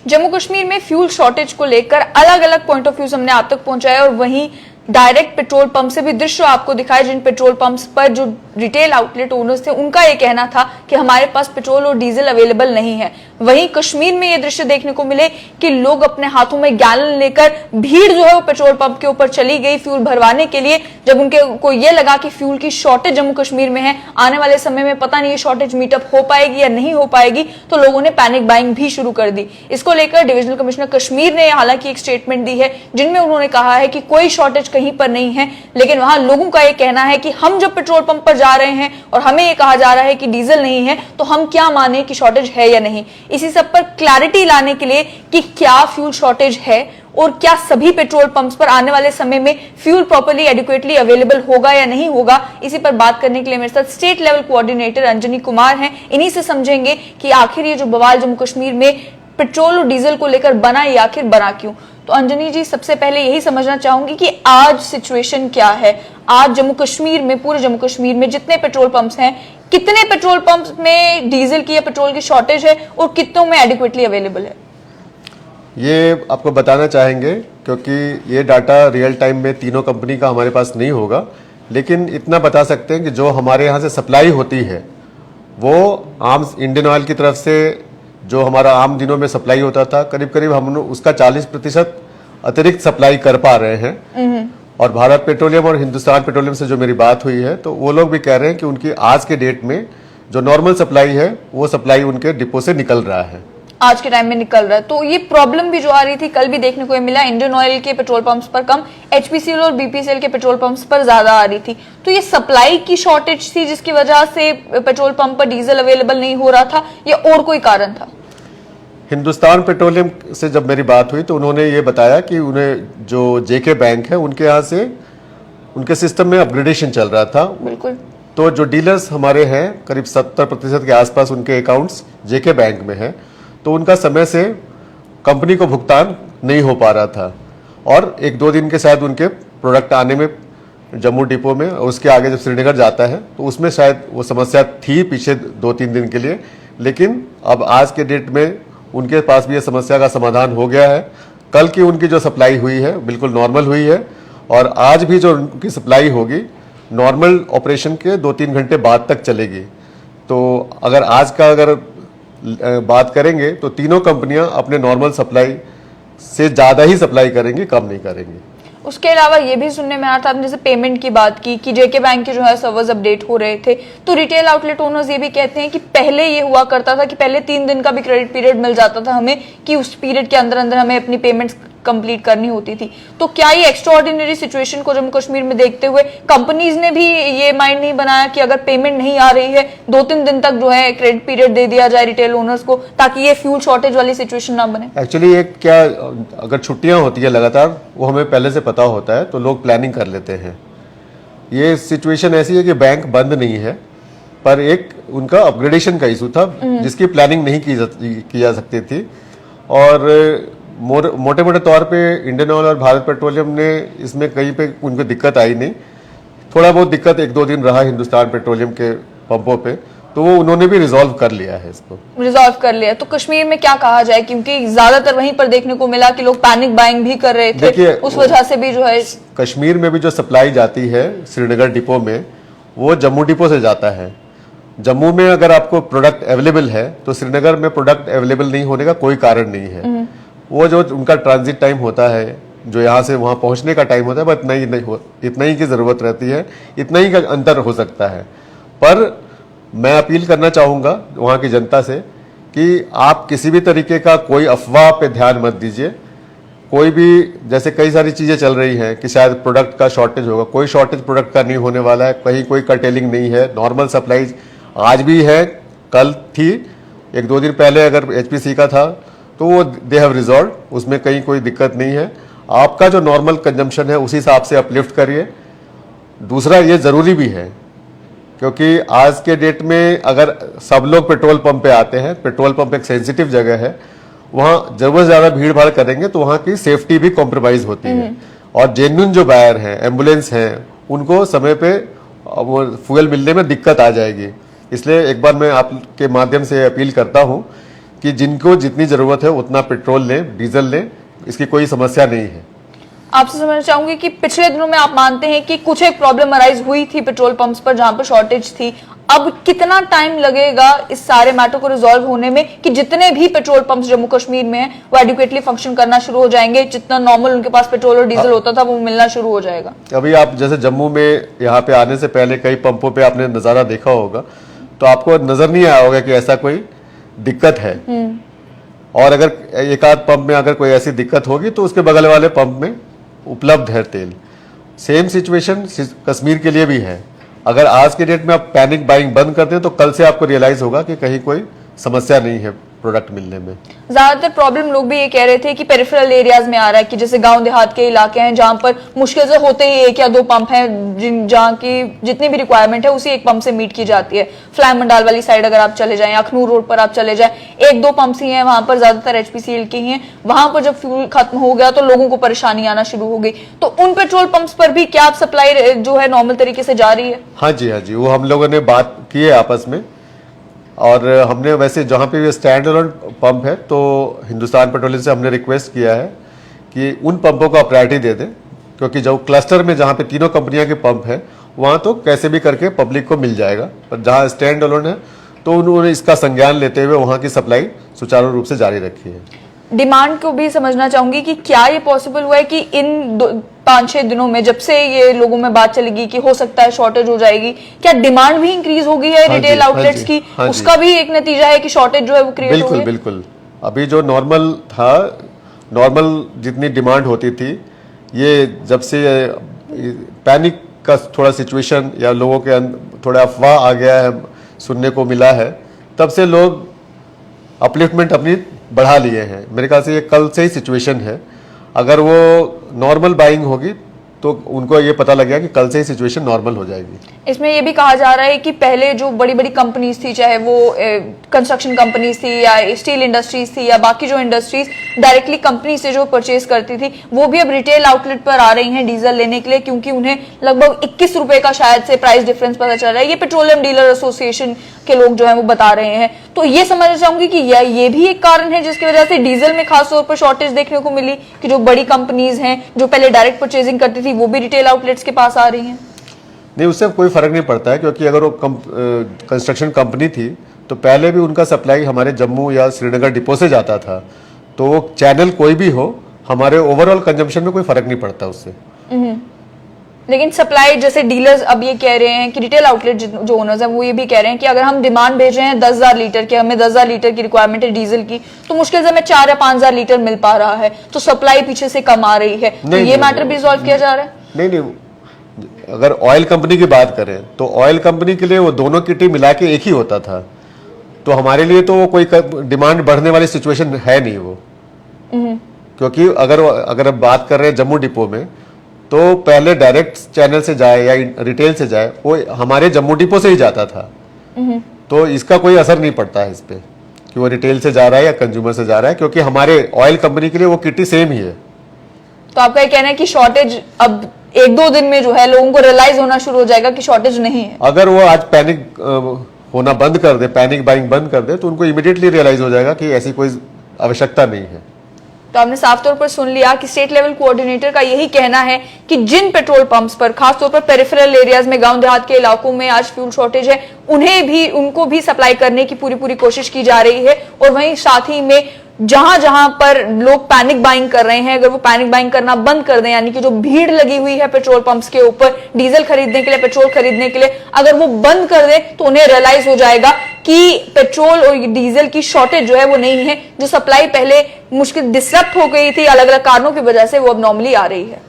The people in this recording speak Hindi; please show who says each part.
Speaker 1: जम्मू कश्मीर में फ्यूल शॉर्टेज को लेकर अलग अलग पॉइंट ऑफ व्यू हमने आप तक पहुंचाया और वहीं डायरेक्ट पेट्रोल पंप से भी दृश्य आपको दिखाए जिन पेट्रोल पंप्स पर जो रिटेल आउटलेट ओनर्स थे उनका ये कहना था कि हमारे पास पेट्रोल और डीजल अवेलेबल नहीं है। वहीं कश्मीर में ये दृश्य देखने को मिले कि लोग अपने हाथों में गैलन लेकर भीड़ जो है वो पेट्रोल पंप के ऊपर चली गई फ्यूल भरवाने के लिए। जब उनके को ये लगा कि फ्यूल की शॉर्टेज जम्मू कश्मीर में है, आने वाले समय में पता नहीं ये शॉर्टेज मीटअप हो पाएगी या नहीं हो पाएगी, तो लोगों ने पैनिक बाइंग भी शुरू कर दी। इसको लेकर डिविजनल कमिश्नर कश्मीर ने हालांकि एक स्टेटमेंट दी है जिनमें उन्होंने कहा है कि कोई शॉर्टेज कहीं पर नहीं है, लेकिन वहां लोगों का ये कहना है कि हम जब पेट्रोल पंप पर जा रहे हैं और हमें ये कहा जा रहा है कि डीजल नहीं है तो हम क्या माने कि शॉर्टेज है या नहीं। इसी सब पर क्लैरिटी लाने के लिए कि क्या फ्यूल शॉर्टेज है और क्या सभी पेट्रोल पंप्स पर आने वाले समय में फ्यूल प्रॉपर्ली एडिक्वेटली अवेलेबल होगा या नहीं होगा, इसी पर बात करने के लिए मेरे साथ state level coordinator Anjani Kumar हैं। इन्हीं से समझेंगे कि आखिर ये जो बवाल जम्मू कश्मीर में पेट्रोल और डीजल को लेकर बना, ये आखिर बना क्यों। तो अंजनी जी, सबसे पहले यही समझना चाहूंगी कि आज सिचुएशन क्या है। आज जम्मू कश्मीर में, पूरे जम्मू कश्मीर में जितने पेट्रोल पंप्स हैं, कितने पेट्रोल पंप्स में डीजल की या पेट्रोल की शॉर्टेज है और कितनों में एडिक्वेटली अवेलेबल है?
Speaker 2: ये आपको बताना चाहेंगे क्योंकि ये डाटा रियल टाइम में तीनों कंपनी का हमारे पास नहीं होगा, लेकिन इतना बता सकते हैं कि जो हमारे यहाँ से सप्लाई होती है वो आम इंडियन ऑयल की तरफ से जो हमारा आम दिनों में सप्लाई होता था, करीब करीब हम उसका 40% अतिरिक्त सप्लाई कर पा रहे हैं। और भारत पेट्रोलियम और हिंदुस्तान पेट्रोलियम से जो मेरी बात हुई है तो वो लोग भी कह रहे हैं कि उनकी आज के डेट में जो नॉर्मल सप्लाई है वो सप्लाई उनके डिपो से निकल रहा है,
Speaker 1: आज के टाइम में निकल रहा है। तो ये प्रॉब्लम भी जो आ रही थी कल भी देखने को मिला, इंडियन ऑयल के पेट्रोल पंप्स पर कम, एचपीसीएल और बीपीसीएल के पेट्रोल पंप्स पर ज्यादा आ रही थी। तो ये सप्लाई की शॉर्टेज थी जिसकी वजह से पेट्रोल पंप पर डीजल अवेलेबल नहीं हो रहा था या और कोई कारण था?
Speaker 2: हिंदुस्तान पेट्रोलियम से जब मेरी बात हुई तो उन्होंने ये बताया कि उन्हें जो जेके बैंक है उनके यहाँ से उनके सिस्टम में अपग्रेडेशन चल रहा था।
Speaker 1: बिल्कुल।
Speaker 2: तो जो डीलर्स हमारे हैं करीब 70% के आसपास उनके अकाउंट्स जेके बैंक में हैं, तो उनका समय से कंपनी को भुगतान नहीं हो पा रहा था और 1-2 दिन के शायद उनके प्रोडक्ट आने में जम्मू डिपो में, उसके आगे जब श्रीनगर जाता है तो उसमें शायद वो समस्या थी पीछे 2-3 दिन के लिए। लेकिन अब आज के डेट में उनके पास भी ये समस्या का समाधान हो गया है। कल की उनकी जो सप्लाई हुई है बिल्कुल नॉर्मल हुई है और आज भी जो उनकी सप्लाई होगी नॉर्मल ऑपरेशन के 2-3 घंटे बाद तक चलेगी। तो अगर आज का बात करेंगे तो तीनों कंपनियां अपने नॉर्मल सप्लाई से ज़्यादा ही सप्लाई करेंगी, कम नहीं करेंगी।
Speaker 1: उसके अलावा ये भी सुनने में आया था, आपने जैसे पेमेंट की बात की कि जेके बैंक के जो है सर्वर्स अपडेट हो रहे थे, तो रिटेल आउटलेट ओनर्स ये भी कहते हैं कि पहले ये हुआ करता था कि पहले 3 दिन का भी क्रेडिट पीरियड मिल जाता था हमें कि उस पीरियड के अंदर अंदर हमें अपनी पेमेंट्स कंप्लीट करनी होती थी। तो क्या ये एक्स्ट्राऑर्डिनरी सिचुएशन को जम्मू कश्मीर में देखते हुए कंपनीज ने भी ये माइंड नहीं बनाया कि अगर पेमेंट नहीं आ रही है 2-3 दिन तक जो है क्रेडिट पीरियड दे दिया जाए रिटेल ओनर्स को, ताकि ये फ्यूल शॉर्टेज वाली सिचुएशन ना बने?
Speaker 2: एक्चुअली एक क्या, अगर छुट्टियां होती है लगातार वो हमें पहले से पता होता है तो लोग प्लानिंग कर लेते हैं। ये सिचुएशन ऐसी है कि बैंक बंद नहीं है पर एक उनका अपग्रेडेशन का इशू था जिसकी प्लानिंग नहीं की जा सकती थी। और मोटे मोटे तौर पे इंडियन ऑयल और भारत पेट्रोलियम ने इसमें कहीं पे उनको दिक्कत आई नहीं, थोड़ा बहुत दिक्कत 1-2 दिन रहा हिंदुस्तान पेट्रोलियम के पंपों पे, तो वो उन्होंने भी रिजॉल्व कर लिया है, इसको रिजॉल्व
Speaker 1: कर लिया। तो कश्मीर में क्या कहा जाए, क्योंकि ज्यादातर वहीं पर देखने को मिला कि लोग पैनिक बाइंग भी कर रहे थे, उस वजह से भी जो है
Speaker 2: कश्मीर में भी जो सप्लाई जाती है श्रीनगर डिपो में वो जम्मू डिपो से जाता है। जम्मू में अगर आपको प्रोडक्ट अवेलेबल है तो श्रीनगर में प्रोडक्ट अवेलेबल नहीं होने का कोई कारण नहीं है। वो जो उनका ट्रांजिट टाइम होता है, जो यहाँ से वहाँ पहुँचने का टाइम होता है, बस इतना ही की ज़रूरत रहती है, इतना ही का अंतर हो सकता है। पर मैं अपील करना चाहूँगा वहाँ की जनता से कि आप किसी भी तरीके का कोई अफवाह पे ध्यान मत दीजिए। कोई भी, जैसे कई सारी चीज़ें चल रही हैं कि शायद प्रोडक्ट का शॉर्टेज होगा, कोई शॉर्टेज प्रोडक्ट का नहीं होने वाला है, कहीं कोई कर्टेलिंग नहीं है, नॉर्मल सप्लाई आज भी है, कल थी, 1-2 दिन पहले अगर एचपीसी का था तो वो दे हैव रिजॉल्व, उसमें कहीं कोई दिक्कत नहीं है। आपका जो नॉर्मल कंजम्पशन है उसी हिसाब से अपलिफ्ट करिए। दूसरा ये ज़रूरी भी है क्योंकि आज के डेट में अगर सब लोग पेट्रोल पंप पे आते हैं, पेट्रोल पंप एक सेंसिटिव जगह है, वहाँ ज़रूरत ज़्यादा भीड़ भाड़ करेंगे तो वहाँ की सेफ्टी भी कॉम्प्रोमाइज़ होती है। और जेन्युइन जो बायर हैं, एम्बुलेंस हैं, उनको समय पे वो फ्यूल मिलने में दिक्कत आ जाएगी। इसलिए एक बार मैं आपके माध्यम से अपील करता हूँ कि जिनको जितनी जरूरत है उतना पेट्रोल लें, डीजल लें, इसकी कोई समस्या नहीं है।
Speaker 1: आपसे समझना चाहूंगी कि पिछले दिनों में आप मानते हैं कि कुछ एक प्रॉब्लम अराइज हुई थी पेट्रोल पंप्स पर जहां पर शॉर्टेज थी, अब कितना टाइम लगेगा इस सारे मैटर को रिजॉल्व होने में कि जितने भी पेट्रोल पंप्स जम्मू कश्मीर में हैं वो एडिक्वेटली फंक्शन करना शुरू हो जाएंगे, जितना नॉर्मल उनके पास पेट्रोल और डीजल होता था वो मिलना शुरू हो जाएगा? अभी
Speaker 2: आप जैसे जम्मू में यहाँ पे आने से पहले कई पंपों पे आपने नजारा देखा होगा, तो आपको नजर नहीं आया होगा कि ऐसा कोई दिक्कत है। और अगर एक आध पंप में अगर कोई ऐसी दिक्कत होगी तो उसके बगल वाले पंप में उपलब्ध है तेल। सेम सिचुएशन कश्मीर के लिए भी है। अगर आज के डेट में आप पैनिक बाइंग बंद कर दें तो कल से आपको रियलाइज होगा कि कहीं कोई समस्या नहीं है प्रोडक्ट मिलने में।
Speaker 1: ज्यादातर प्रॉब्लम लोग भी ये कह रहे थे कि पेरिफेरल एरियाज में आ रहा है, कि जैसे गांव देहात के इलाके हैं जहां पर मुश्किल से होते ही एक या दो पंप हैं जहां की जितनी भी रिक्वायरमेंट है उसी एक पंप से मीट की जाती है। फ्लाई मंडाल वाली साइड अगर आप चले जाएं, अखनूर रोड पर आप चले जाएं, एक दो पंप्स ही हैं वहां पर, ज्यादातर एचपीसीएल के ही हैं। वहां पर जब फ्यूल खत्म हो गया तो लोगों को परेशानी आना शुरू हो गई। तो उन पेट्रोल पंप्स पर भी क्या सप्लाई जो है नॉर्मल तरीके से जा रही है?
Speaker 2: हाँ जी, वो हम लोगों ने बात की है आपस में, और हमने वैसे जहाँ पे भी स्टैंड अलोन पंप है तो हिंदुस्तान पेट्रोलियम से हमने रिक्वेस्ट किया है कि उन पंपों को आप प्रायोरिटी दे दें, क्योंकि जो क्लस्टर में जहाँ पे तीनों कंपनियां के पंप है वहाँ तो कैसे भी करके पब्लिक को मिल जाएगा, पर जहाँ स्टैंड अलोन है तो उन्होंने इसका संज्ञान लेते हुए वहाँ की सप्लाई सुचारू रूप से जारी रखी है।
Speaker 1: डिमांड को भी समझना चाहूंगी कि क्या ये पॉसिबल हुआ है कि इन 5-6 दिनों में जब से ये लोगों में बात चलेगी कि हो सकता है शॉर्टेज हो जाएगी, क्या डिमांड भी इंक्रीज हो गई है रिटेल आउटलेट्स की? उसका भी एक नतीजा है कि शॉर्टेज जो है वो क्रिएट हो गई?
Speaker 2: बिल्कुल। अभी जो नॉर्मल था, नॉर्मल जितनी डिमांड होती थी, ये जब से पैनिक का थोड़ा सिचुएशन या लोगों के थोड़ा अफवाह आ गया है, सुनने को मिला है, तब से लोग अपलिफ्टमेंट अपनी बढ़ा लिए हैं। मेरे ख्याल से ये कल से ही सिचुएशन है। अगर वो नॉर्मल बाइंग होगी तो उनको ये पता लग गया कि कल से ही सिचुएशन नॉर्मल हो जाएगी।
Speaker 1: इसमें ये भी कहा जा रहा है कि पहले जो बड़ी बड़ी कंपनीज थी, चाहे वो कंस्ट्रक्शन कंपनीज थी या स्टील इंडस्ट्रीज थी या बाकी जो इंडस्ट्रीज डायरेक्टली कंपनी से जो परचेज करती थी, वो भी अब रिटेल आउटलेट पर आ रही हैं डीजल लेने के लिए, क्योंकि उन्हें लगभग 21 रुपए का शायद से प्राइस डिफरेंस पता चल रहा है। ये पेट्रोलियम डीलर एसोसिएशन के लोग जो है वो बता रहे हैं। तो ये समझना चाहूंगी कि ये भी एक कारण है जिसकी वजह से डीजल में खासतौर पर शॉर्टेज देखने को मिली, कि जो बड़ी कंपनीज हैं जो पहले डायरेक्ट परचेजिंग करती थी वो भी रिटेल आउटलेट्स के पास आ रही हैं।
Speaker 2: नहीं, उससे कोई फर्क नहीं पड़ता है, क्योंकि अगर वो कंस्ट्रक्शन कंपनी थी तो पहले भी उनका सप्लाई हमारे जम्मू या श्रीनगर डिपो से जाता था, तो वो चैनल कोई भी हो, हमारे ओवरऑल कंजम्पशन में कोई फर्क नहीं पड़ता उससे।
Speaker 1: लेकिन सप्लाई जैसे डीलर्स अब ये कह रहे हैं कि रिटेल आउटलेट जो ओनर्स हैं वो ये भी कह रहे हैं कि अगर हम डिमांड भेज रहे हैं 10,000 लीटर की, हमें 10,000 लीटर की रिक्वायरमेंट है डीजल की, तो मुश्किल से हमें 4 या 5,000 लीटर मिल पा रहा है, तो सप्लाई पीछे से कम आ रही है। तो ये मैटर भी रिजॉल्व किया जा रहा है?
Speaker 2: नहीं, अगर ऑयल कंपनी की बात करें तो ऑयल कंपनी के लिए वो दोनों किटी मिला के एक ही होता था, तो हमारे लिए तो वो कोई डिमांड बढ़ने वाली सिचुएशन है नहीं वो। क्योंकि अगर हम बात कर रहे हैं जम्मू डिपो में, तो पहले डायरेक्ट चैनल से जाए या रिटेल से जाए, वो हमारे जम्मू डिपो से ही जाता था, तो इसका कोई असर नहीं पड़ता है इस पे कि वो रिटेल से जा रहा है या कंज्यूमर से जा रहा है, क्योंकि हमारे ऑयल कंपनी के लिए वो किटी सेम ही है।
Speaker 1: तो आपका ये कहना है कि शॉर्टेज अब 1-2 दिन में जो है लोगों को रियलाइज होना शुरू हो जाएगा कि शॉर्टेज नहीं है?
Speaker 2: अगर वो आज पैनिक होना बंद कर दे, पैनिक बाइंग बंद कर दे, तो उनको इमीडिएटली रियलाइज हो जाएगा कि ऐसी कोई आवश्यकता नहीं है।
Speaker 1: तो आपने साफ तौर पर सुन लिया कि स्टेट लेवल कोऑर्डिनेटर का यही कहना है कि जिन पेट्रोल पंप्स पर खासतौर पर पेरिफेरल एरियाज में, गांव देहात के इलाकों में आज फ्यूल शॉर्टेज है, उनको भी सप्लाई करने की पूरी कोशिश की जा रही है। और वहीं साथ ही में जहां जहां पर लोग पैनिक बाइंग कर रहे हैं, अगर वो पैनिक बाइंग करना बंद कर दें, यानी कि जो भीड़ लगी हुई है पेट्रोल पंप्स के ऊपर डीजल खरीदने के लिए, पेट्रोल खरीदने के लिए, अगर वो बंद कर दें तो उन्हें रियलाइज हो जाएगा कि पेट्रोल और डीजल की शॉर्टेज जो है वो नहीं है। जो सप्लाई पहले मुश्किल डिसरप्ट हो गई थी अलग अलग कारणों की वजह से, वो अब नॉर्मली आ रही है।